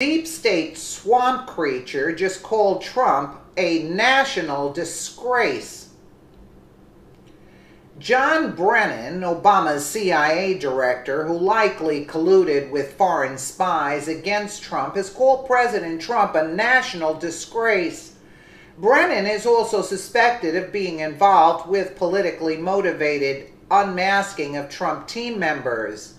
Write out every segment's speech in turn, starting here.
Deep state swamp creature just called Trump a national disgrace. John Brennan, Obama's CIA director, who likely colluded with foreign spies against Trump, has called President Trump a national disgrace. Brennan is also suspected of being involved with politically motivated unmasking of Trump team members.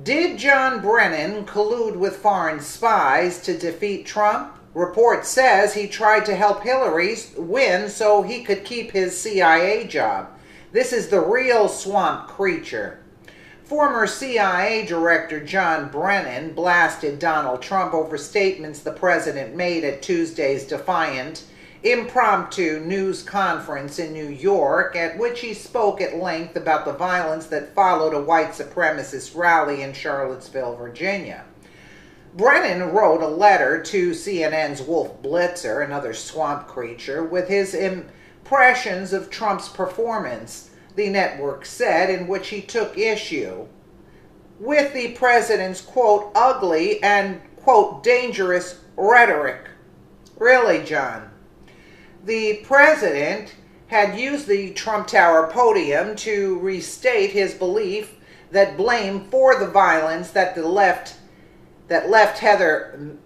Did John Brennan collude with foreign spies to defeat Trump? Report says he tried to help Hillary win so he could keep his CIA job. This is the real swamp creature. Former CIA Director John Brennan blasted Donald Trump over statements the president made at Tuesday's defiant, impromptu news conference in New York, at which he spoke at length about the violence that followed a white supremacist rally in Charlottesville, Virginia. Brennan wrote a letter to CNN's Wolf Blitzer, another swamp creature, with his impressions of Trump's performance, the network said, in which he took issue with the president's, quote, ugly and, quote, dangerous rhetoric. Really, John? The president had used the Trump Tower podium to restate his belief that blame for the violence that left Heather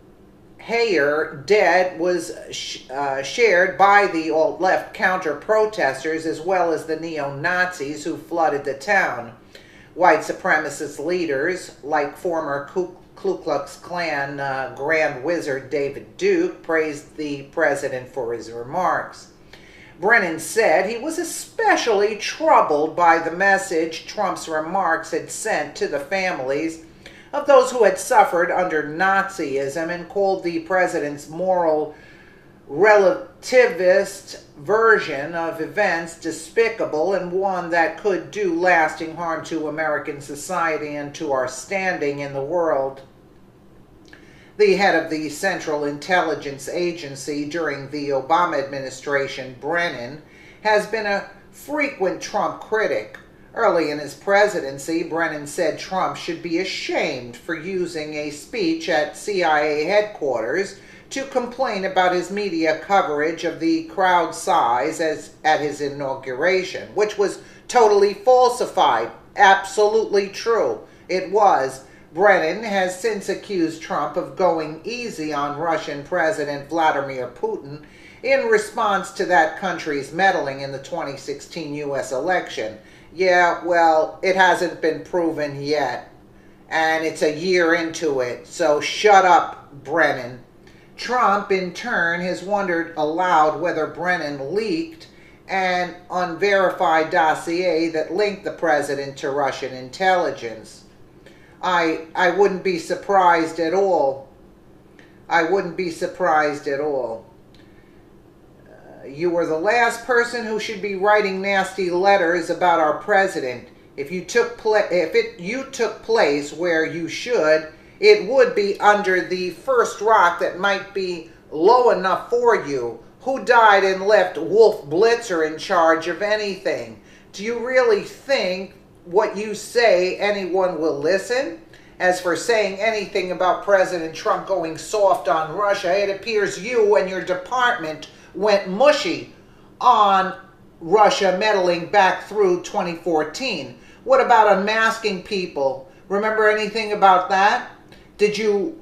Heyer dead was shared by the alt-left counter-protesters as well as the neo-Nazis who flooded the town. White supremacist leaders like former Ku Klux Klan Grand Wizard David Duke praised the president for his remarks. Brennan said he was especially troubled by the message Trump's remarks had sent to the families of those who had suffered under Nazism, and called the president's moral relativist version of events despicable and one that could do lasting harm to American society and to our standing in the world. The head of the Central Intelligence Agency during the Obama administration, Brennan, has been a frequent Trump critic. Early in his presidency, Brennan said Trump should be ashamed for using a speech at CIA headquarters to complain about his media coverage of the crowd size at his inauguration, which was totally falsified. Absolutely true. It was. Brennan has since accused Trump of going easy on Russian President Vladimir Putin in response to that country's meddling in the 2016 U.S. election. Yeah, well, it hasn't been proven yet, and it's a year into it, so shut up, Brennan. Trump, in turn, has wondered aloud whether Brennan leaked an unverified dossier that linked the president to Russian intelligence. I wouldn't be surprised at all. I wouldn't be surprised at all. You were the last person who should be writing nasty letters about our president. If you took place where you should, it would be under the first rock that might be low enough for you. Who died and left Wolf Blitzer in charge of anything? Do you really think what you say anyone will listen? As for saying anything about President Trump going soft on Russia, it appears you and your department went mushy on Russia meddling back through 2014. What about unmasking people? Remember anything about that? Did you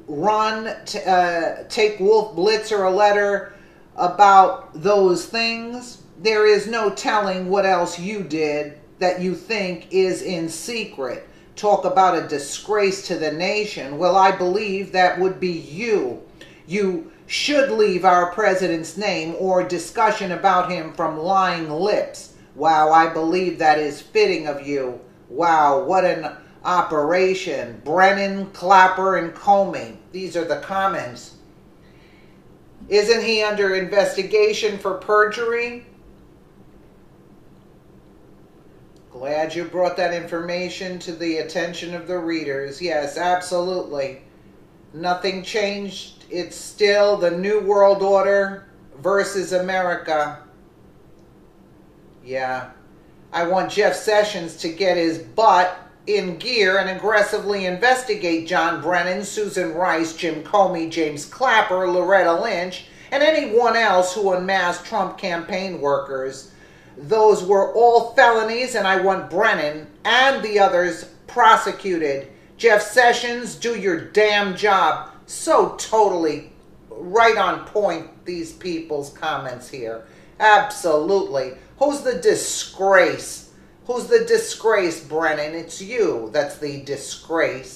take Wolf Blitzer a letter about those things? There is no telling what else you did that you think is in secret. Talk about a disgrace to the nation. Well, I believe that would be you. You should leave our president's name or discussion about him from lying lips. Wow, I believe that is fitting of you. Wow, what an operation. Brennan, Clapper, and Comey. These are the comments. Isn't he under investigation for perjury? Glad you brought that information to the attention of the readers. Yes, absolutely. Nothing changed. It's still the New World Order versus America. Yeah. I want Jeff Sessions to get his butt in gear and aggressively investigate John Brennan, Susan Rice, Jim Comey, James Clapper, Loretta Lynch, and anyone else who unmasked Trump campaign workers. Those were all felonies, and I want Brennan and the others prosecuted. Jeff Sessions, do your damn job. So totally right on point, these people's comments here. Absolutely. Who's the disgrace? Who's the disgrace, Brennan? It's you that's the disgrace.